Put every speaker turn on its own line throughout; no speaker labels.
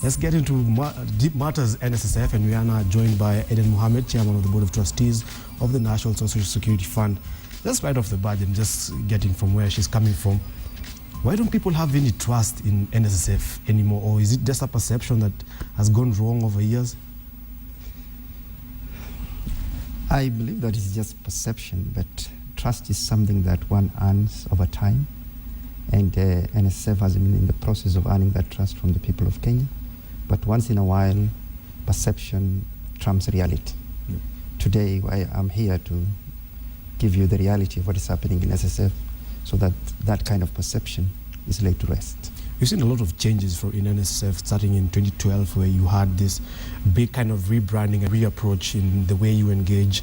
Let's get into deep matters NSSF, and we are now joined by Eden Mohammed, Chairman of the Board of Trustees of the National Social Security Fund. Just right off the bat and just getting from where she's coming from, why don't people have any trust in NSSF anymore, or is it just a perception that has gone wrong over years?
I believe that it's just perception, but trust is something that one earns over time, and NSSF has been in the process of earning that trust from the people of Kenya. But once in a while, perception trumps reality. Today, I'm here to give you the reality of what is happening in NSSF, so that that kind of perception is laid to rest.
You've seen a lot of changes in NSSF starting in 2012, where you had this big kind of rebranding and reapproach in the way you engage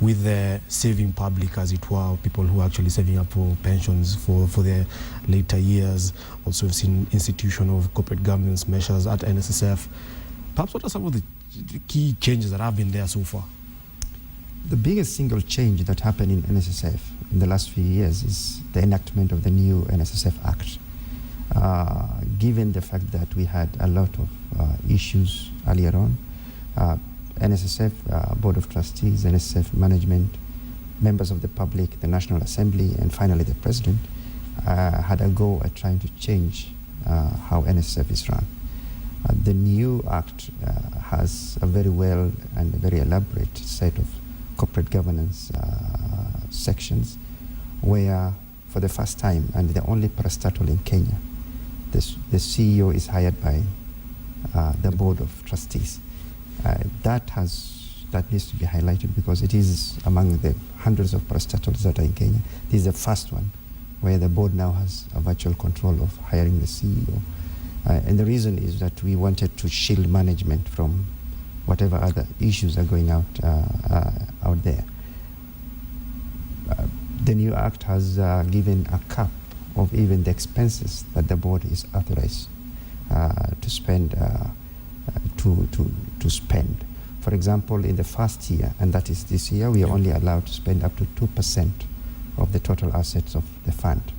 with the saving public, as it were, people who are actually saving up for pensions for their later years. Also, we've seen institution of corporate governance measures at NSSF. Perhaps what are some of the key changes that have been there so far?
The biggest single change that happened in NSSF in the last few years is the enactment of the new NSSF Act. Given the fact that we had a lot of issues earlier on, NSSF Board of Trustees, NSSF management, members of the public, the National Assembly, and finally the President had a go at trying to change how NSSF is run. The new Act has a very well and a very elaborate set of corporate governance sections, where for the first time, and the only parastatal in Kenya, the CEO is hired by the Board of Trustees. That needs to be highlighted, because it is among the hundreds of parastatals that are in Kenya. This is the first one where the board now has a virtual control of hiring the CEO. And the reason is that we wanted to shield management from whatever other issues are going out there. The new act has given a cap of even the expenses that the board is authorized to spend. To spend. For example, in the first year, and that is this year, we are only allowed to spend up to 2% of the total assets of the fund.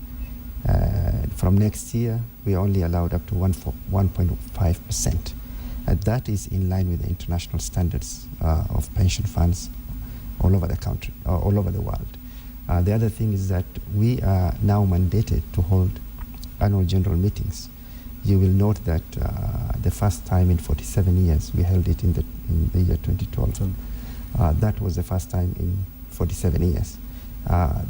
From next year, we are only allowed up to 1.5%. And that is in line with the international standards of pension funds all over the country, all over the world. The other thing is that we are now mandated to hold annual general meetings. You will note that the first time in 47 years, we held it in the year 2012. That was the first time in 47 years.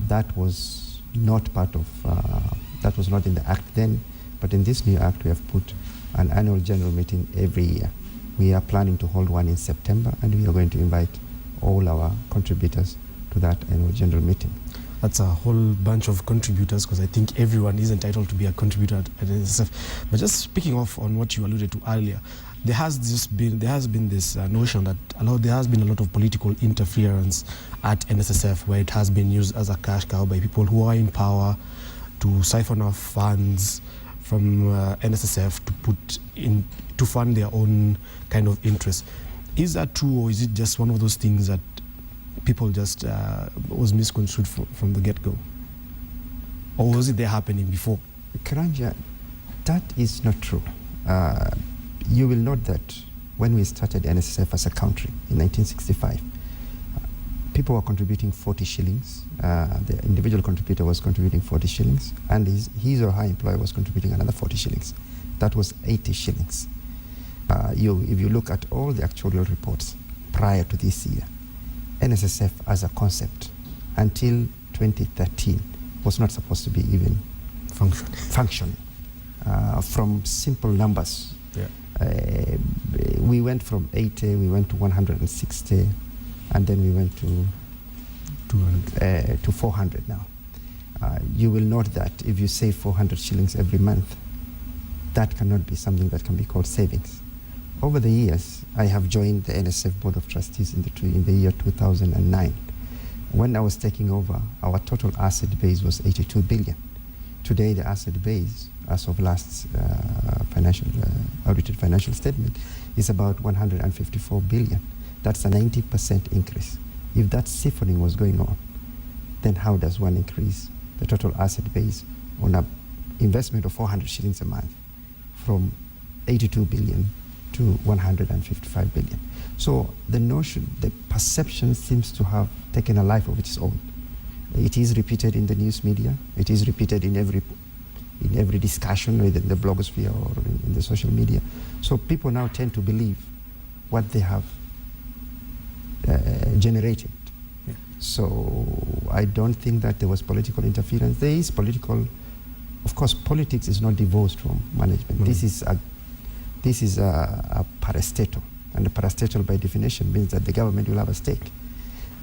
That was not that was not in the Act then, but in this new Act, we have put an annual general meeting every year. We are planning to hold one in September, and we are going to invite all our contributors to that annual general meeting.
That's a whole bunch of contributors, because I think everyone is entitled to be a contributor at NSSF. But just speaking off on what you alluded to earlier, there has been this notion that there has been a lot of political interference at NSSF, where it has been used as a cash cow by people who are in power to siphon off funds from NSSF to fund their own kind of interests. Is that true, or is it just one of those things that people just was misconstrued from the get-go? Or was it there happening before?
Karanja, that is not true. You will note that when we started NSSF as a country in 1965, people were contributing 40 shillings. The individual contributor was contributing 40 shillings, and his or her employer was contributing another 40 shillings. That was 80 shillings. If you look at all the actuarial reports prior to this year, NSSF as a concept until 2013 was not supposed to be even functioning. From simple numbers, we went from 80, we went to 160, and then we went to 400 now. You will note that if you save 400 shillings every month, that cannot be something that can be called savings. Over the years, I have joined the NSSF Board of Trustees in the year 2009. When I was taking over, our total asset base was 82 billion. Today, the asset base, as of last audited financial statement, is about 154 billion. That's a 90% increase. If that siphoning was going on, then how does one increase the total asset base on an investment of 400 shillings a month from 82 billion to 155 billion. So the perception seems to have taken a life of its own. It is repeated in the news media. It is repeated in every discussion within the blogosphere or in the social media. So people now tend to believe what they have generated.
Yeah.
So I don't think that there was political interference. There is political, of course, politics is not divorced from management.
Mm.
This is a parastatal, and a parastatal by definition means that the government will have a stake.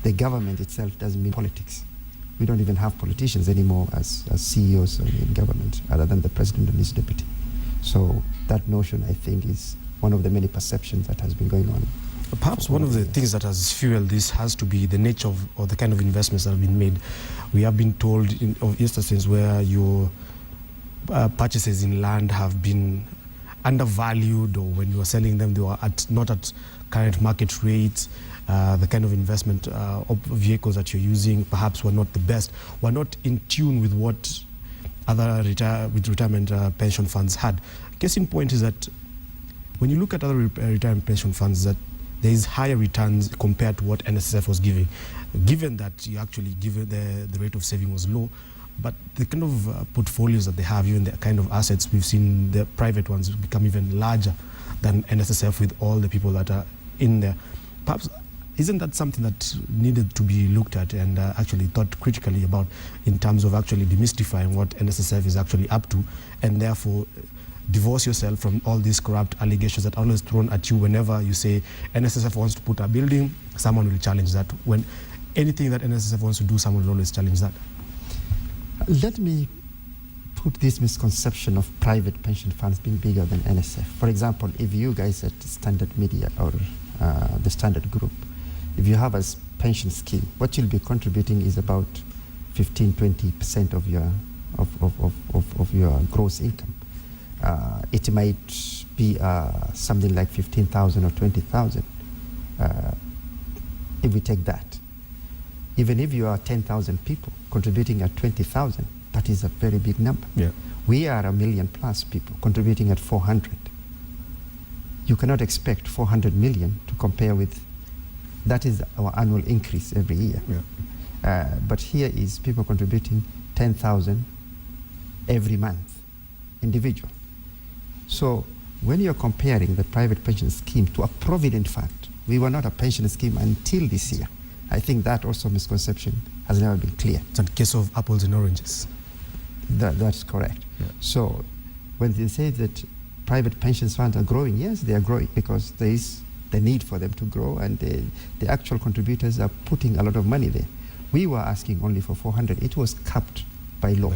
The government itself doesn't mean politics. We don't even have politicians anymore as CEOs in government, other than the president and his deputy. So that notion, I think, is one of the many perceptions that has been going on.
Perhaps one of the things that has fueled this has to be the nature of, or the kind of investments that have been made. We have been told of instances where your purchases in land have been undervalued, or when you are selling them, they were not at current market rates. The kind of investment of vehicles that you're using perhaps were not the best, were not in tune with what other retirement pension funds had. Case in point is that when you look at other retirement pension funds, that there is higher returns compared to what NSSF was giving, given that you actually give the rate of saving was low. But the kind of portfolios that they have, even the kind of assets, we've seen the private ones become even larger than NSSF with all the people that are in there. Perhaps, isn't that something that needed to be looked at and actually thought critically about in terms of actually demystifying what NSSF is actually up to, and therefore divorce yourself from all these corrupt allegations that are always thrown at you whenever you say NSSF wants to put a building, someone will challenge that. When anything that NSSF wants to do, someone will always challenge that.
Let me put this misconception of private pension funds being bigger than NSF. For example, if you guys at Standard Media or the Standard Group, if you have a pension scheme, what you'll be contributing is about 15-20% of your gross income. It might be something like 15,000 or 20,000. If we take that, even if you are 10,000 people contributing at 20,000, that is a very big number.
Yeah.
We are 1 million plus people contributing at 400. You cannot expect 400 million to compare with. That is our annual increase every year.
Yeah.
But here is people contributing 10,000 every month, individual. So when you're comparing the private pension scheme to a provident fund, we were not a pension scheme until this year. I think that also misconception has never been clear.
It's a case of apples and oranges.
That's correct.
Yeah.
So when they say that private pension funds are growing, yes, they are growing because there is the need for them to grow, and the actual contributors are putting a lot of money there. We were asking only for 400. It was capped by law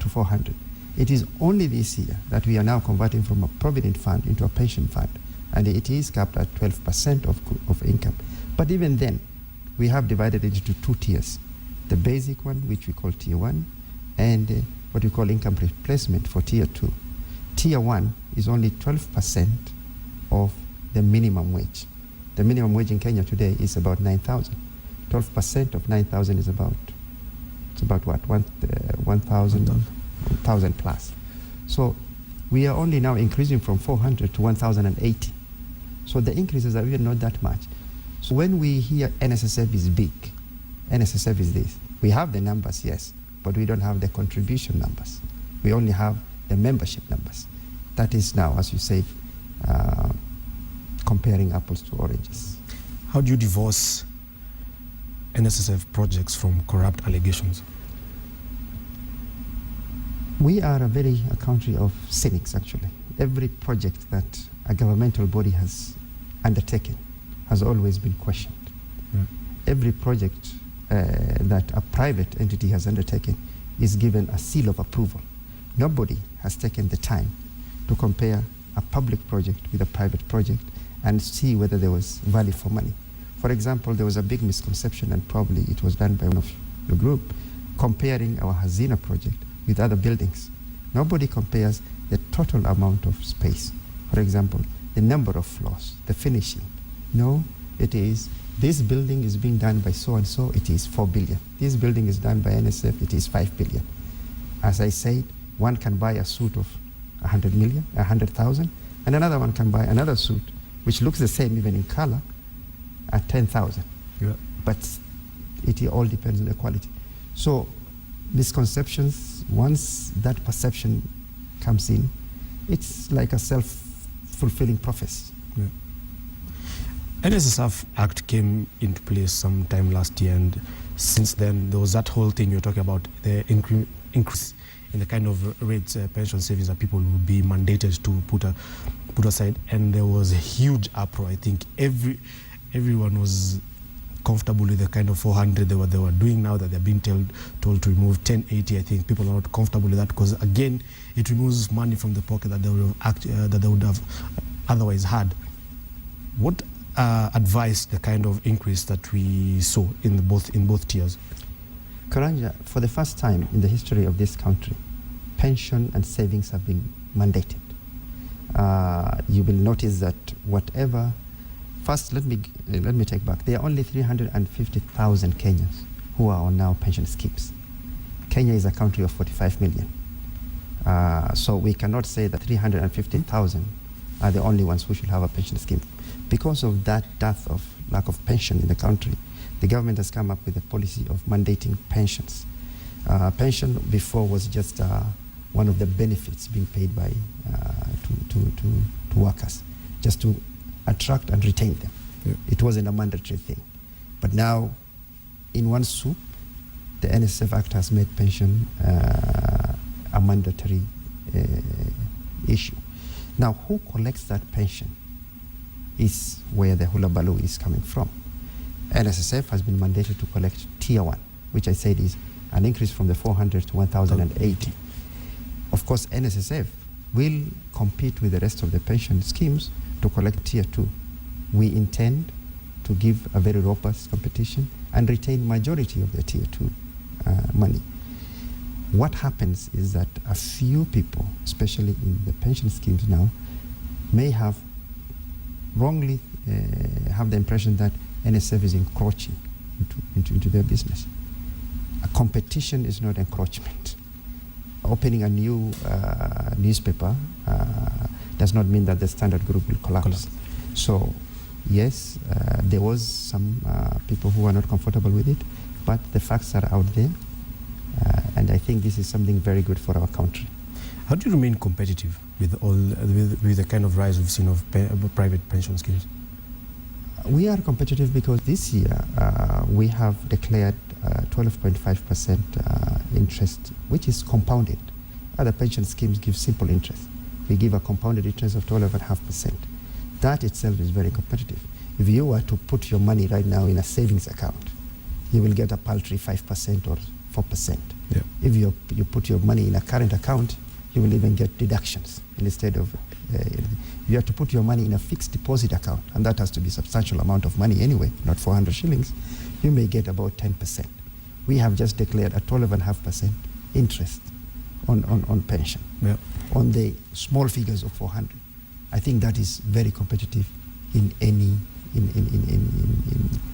to 400. It is only this year that we are now converting from a provident fund into a pension fund, and it is capped at 12% of income. But even then, we have divided it into two tiers. The basic one, which we call tier 1, and what we call income replacement for tier 2. Tier 1 is only 12% of the minimum wage. The minimum wage in Kenya today is about 9,000. 12% of 9,000 is about what? 1,000 plus. So we are only now increasing from 400 to 1,080. So the increases are really not that much. So when we hear NSSF is big, NSSF is this. We have the numbers, yes, but we don't have the contribution numbers. We only have the membership numbers. That is now, as you said, comparing apples to oranges.
How do you divorce NSSF projects from corrupt allegations?
We are a country of cynics, actually. Every project that a governmental body has undertaken has always been questioned.
Yeah.
Every project that a private entity has undertaken is given a seal of approval. Nobody has taken the time to compare a public project with a private project and see whether there was value for money. For example, there was a big misconception, and probably it was done by one of your group, comparing our Hazina project with other buildings. Nobody compares the total amount of space. For example, the number of floors, the finishing. No, it is, this building is being done by so-and-so, it is 4 billion. This building is done by NSF, it is 5 billion. As I said, one can buy a suit of 100,000, And another one can buy another suit, which looks the same even in color, at 10,000.
Yeah.
But it all depends on the quality. So misconceptions, once that perception comes in, it's like a self-fulfilling prophecy.
Yeah. NSSF Act came into place sometime last year, and since then there was that whole thing you're talking about, the increase in the kind of rates pension savings that people will be mandated to put aside, and there was a huge uproar. I think everyone was comfortable with the kind of 400 they were doing. Now that they're being told to remove 1080, I think people are not comfortable with that, because again it removes money from the pocket that they would have otherwise had. What advice the kind of increase that we saw in both tiers?
Karanja, for the first time in the history of this country, pension and savings have been mandated. You will notice that whatever. First, let me take back. There are only 350,000 Kenyans who are on now pension schemes. Kenya is a country of 45 million. So we cannot say that 350,000 are the only ones who should have a pension scheme. Because of that dearth of lack of pension in the country, the government has come up with a policy of mandating pensions. Pension before was just one of the benefits being paid by to workers, just to attract and retain them. Yeah. It wasn't a mandatory thing. But now, in one swoop, the NSSF Act has made pension a mandatory issue. Now, who collects that pension is where the hullabaloo is coming from. NSSF has been mandated to collect Tier 1, which I said is an increase from the 400 to 1,080. Of course, NSSF will compete with the rest of the pension schemes to collect Tier 2. We intend to give a very robust competition and retain majority of the Tier 2 money. What happens is that a few people, especially in the pension schemes now, may have wrongly have the impression that NSSF is encroaching into their business. A competition is not encroachment. Opening a new newspaper does not mean that the standard group will collapse. So, yes, there was some people who are not comfortable with it, but the facts are out there, and I think this is something very good for our country.
How do you remain competitive with the kind of rise we've seen of private pension schemes?
We are competitive because this year we have declared 12.5% interest, which is compounded. Other pension schemes give simple interest. We give a compounded interest of 12.5%. That itself is very competitive. If you were to put your money right now in a savings account, you will get a paltry 5% or 4%. Yeah. If you put your money in a current account, you will even get deductions instead of. You have to put your money in a fixed deposit account, and that has to be a substantial amount of money anyway, not 400 shillings. You may get about 10%. We have just declared a 12.5% interest on pension, yeah, on the small figures of 400. I think that is very competitive in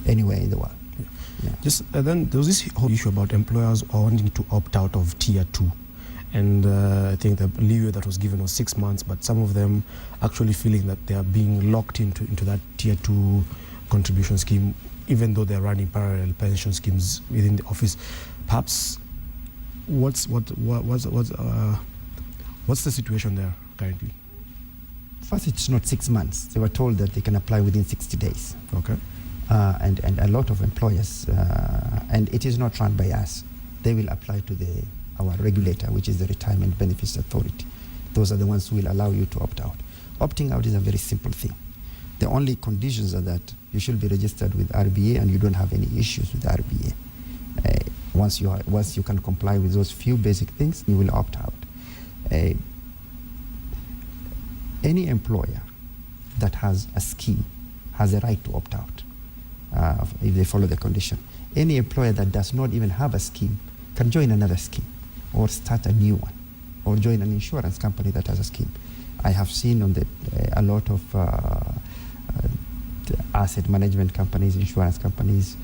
anywhere in the world.
Yeah. Yeah. Just then there was this whole issue about employers wanting to opt out of Tier 2. And I think the leeway that was given was 6 months, but some of them actually feeling that they are being locked into that Tier 2 contribution scheme, even though they're running parallel pension schemes within the office. Perhaps what's the situation there currently?
First, it's not 6 months. They were told that they can apply within 60 days.
Okay.
And a lot of employers, and it is not run by us. They will apply to our regulator, which is the Retirement Benefits Authority. Those are the ones who will allow you to opt out. Opting out is a very simple thing. The only conditions are that you should be registered with RBA and you don't have any issues with RBA. Once you can comply with those few basic things, you will opt out. Any employer that has a scheme has a right to opt out if they follow the condition. Any employer that does not even have a scheme can join another scheme or start a new one or join an insurance company that has a scheme. I have seen on a lot of asset management companies, insurance companies,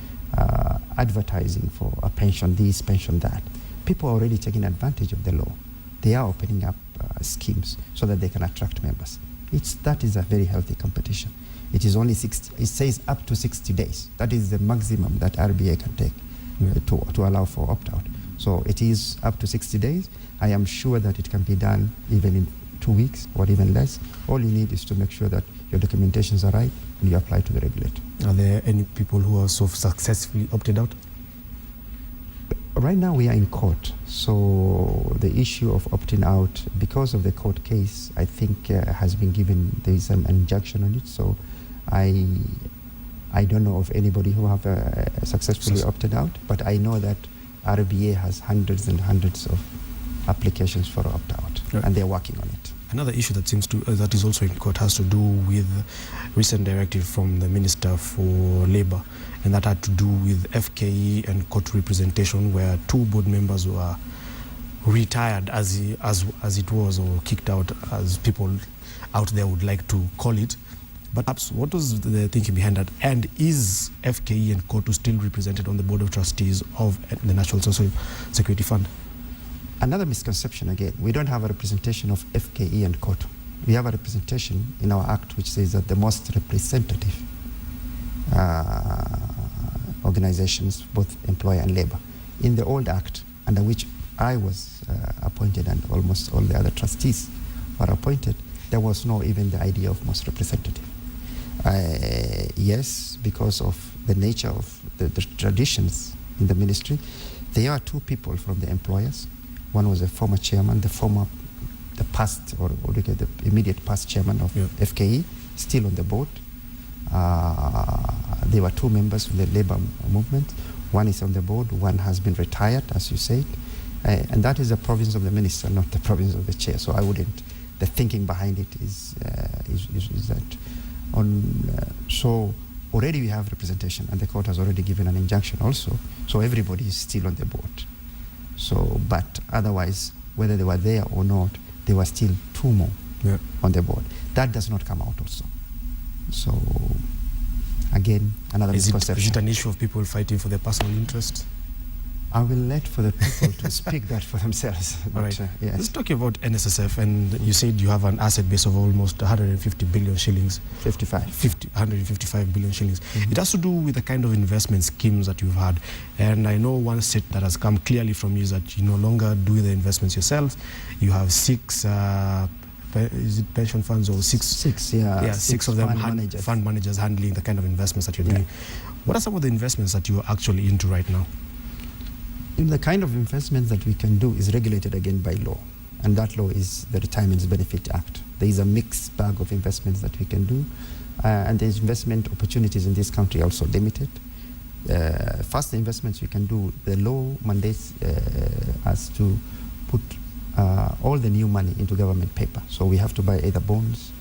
advertising for a pension this, pension that. People are already taking advantage of the law. They are opening up schemes so that they can attract members. That is a very healthy competition. It is only 60, it says up to 60 days. That is the maximum that RBA can take to allow for opt-out. So it is up to 60 days. I am sure that it can be done even in 2 weeks or even less. All you need is to make sure that your documentations are right and you apply to the regulator.
Are there any people who are so successfully opted out?
Right now we are in court, so the issue of opting out, because of the court case, I think has been given, there is an injunction on it, so I don't know of anybody who have successfully opted out, but I know that RBA has hundreds and hundreds of applications for opt-out, and they're working on it.
Another issue that seems to that is also in court has to do with recent directive from the Minister for Labour, and that had to do with FKE and court representation, where 2 board members were retired, as it was, or kicked out, as people out there would like to call it. But perhaps what was the thinking behind that? And is FKE and COTU still represented on the Board of Trustees of the National Social Security Fund?
Another misconception again, we don't have a representation of FKE and COTU. We have a representation in our Act which says that the most representative organizations, both employer and labor. In the old Act, under which I was appointed and almost all the other trustees were appointed, there was no even the idea of most representative. Yes, because of the nature of the traditions in the ministry, there are 2 people from the employers. One was a former chairman, the past, or the immediate past chairman of FKE, still on the board. There were 2 members from the labor movement. One is on the board, one has been retired, as you said. And that is the province of the minister, not the province of the chair. So I wouldn't, the thinking behind it is that so already we have representation, and the court has already given an injunction also. So everybody is still on the board. So, but otherwise, whether they were there or not, there were still 2 more on the board. That does not come out also. So, again, another misconception.
Is it an issue of people fighting for their personal interest?
I will let for the people to speak that for themselves. But,
right.
Yes.
Let's talk about NSSF, and you said you have an asset base of almost 150 billion shillings. 155 billion shillings. Mm-hmm. It has to do with the kind of investment schemes that you've had. And I know one set that has come clearly from you is that you no longer do the investments yourself. You have 6 is it pension funds or 6? 6 of them fund managers handling the kind of investments that you're doing. What are some of the investments that you are actually into right now?
The kind of investments that we can do is regulated again by law, and that law is the Retirement Benefit Act. There is a mixed bag of investments that we can do, and the investment opportunities in this country are also limited. First, the investments we can do, the law mandates us to put all the new money into government paper. So we have to buy either bonds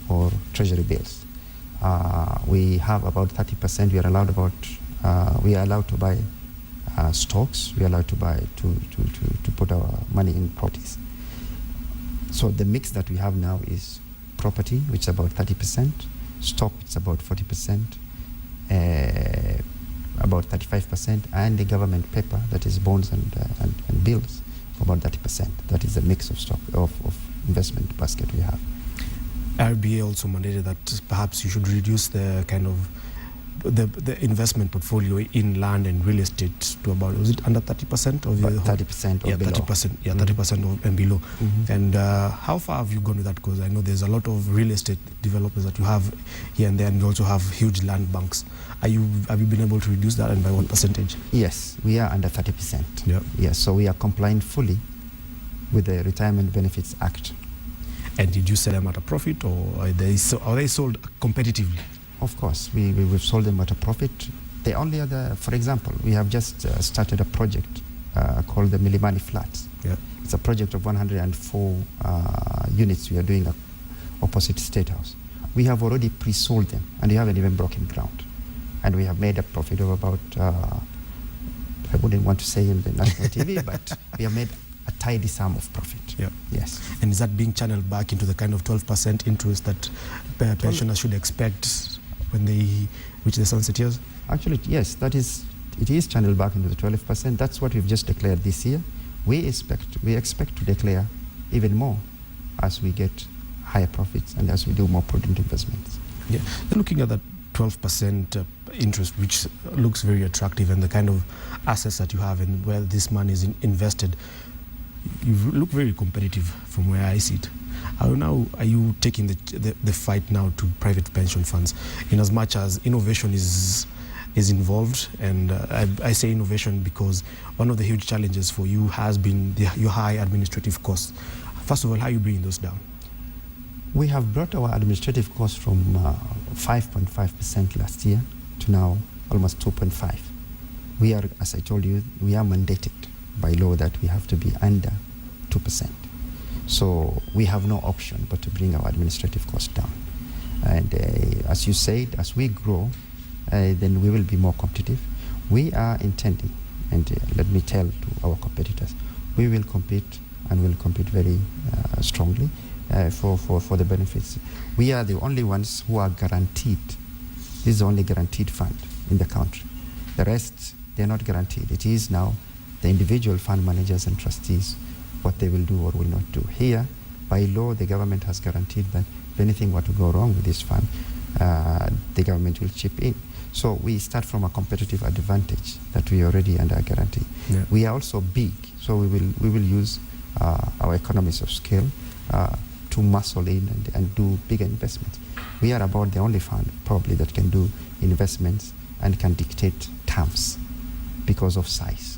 or treasury bills. We have about 30%. We are allowed to buy stocks. We are allowed to buy to put our money in properties. So the mix that we have now is property, which is about 30%, stock, it's about 40%, about 35%, and the government paper, that is bonds and bills, for about 30%. That is the mix of stock of investment basket we have.
RBA also mandated that perhaps you should reduce the kind of the investment portfolio in land and real estate to about, was it under 30% of your
30% or below?
30%, 30% and below. Mm-hmm. And how far have you gone with that? Because I know there's a lot of real estate developers that you have here and there, and you also have huge land banks. Have you been able to reduce that, and by what percentage?
Yes, we are under 30%.
Yeah.
Yes, so we are complying fully with the Retirement Benefits Act.
And did you sell them at a profit, or are they sold competitively?
Of course, we've sold them at a profit. The only other, for example, we have just started a project called the Milimani Flats.
Yeah.
It's a project of 104 units we are doing opposite State House. We have already pre-sold them, and we haven't even broken ground. And we have made a profit of about, I wouldn't want to say in the national TV, but we have made a tidy sum of profit.
Yeah.
Yes.
And is that being channeled back into the kind of 12% interest that pensioners should expect when they reach the sunset years?
Actually, yes, it is channeled back into the 12%. That's what we've just declared this year. We expect to declare even more as we get higher profits and as we do more prudent investments.
Yeah, and looking at that 12% interest, which looks very attractive, and the kind of assets that you have and where this money is invested, you look very competitive from where I see it. How now are you taking the fight now to private pension funds, in as much as innovation is involved? And I say innovation because one of the huge challenges for you has been your high administrative costs. First of all, how are you bringing those down?
We have brought our administrative costs from 5.5% last year to now almost 2.5%. We are, as I told you, we are mandated by law that we have to be under 2%. So we have no option but to bring our administrative costs down. And as you said, as we grow, then we will be more competitive. We are intending, and let me tell to our competitors, we will compete and will compete very strongly for the benefits. We are the only ones who are guaranteed. This is the only guaranteed fund in the country. The rest, they're not guaranteed. It is now the individual fund managers and trustees what they will do or will not do. Here, by law, the government has guaranteed that if anything were to go wrong with this fund, the government will chip in. So we start from a competitive advantage that we are already under a guarantee. Yeah. We are also big, so we will use our economies of scale to muscle in and do bigger investments. We are about the only fund probably that can do investments and can dictate terms because of size.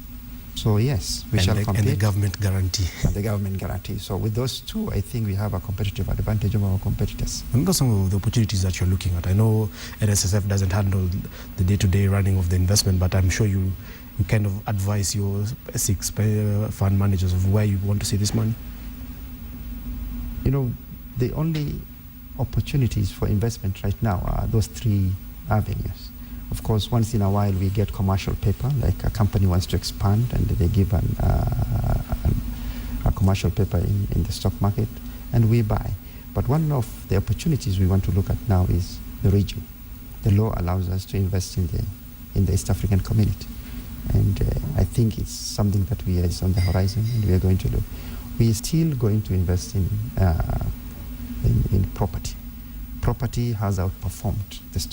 So yes, we shall compete.
And the government guarantee.
And the government guarantee. So with those two, I think we have a competitive advantage over our competitors.
And what are some of the opportunities that you're looking at? I know NSSF doesn't handle the day-to-day running of the investment, but I'm sure you kind of advise your six fund managers of where you want to see this money.
You know, the only opportunities for investment right now are those three avenues. Of course, once in a while we get commercial paper, like a company wants to expand and they give a commercial paper in the stock market and we buy. But one of the opportunities we want to look at now is the region. The law allows us to invest in the East African community. And I think it's something that is on the horizon and we are going to look. We are still going to invest in property. Property has outperformed the stock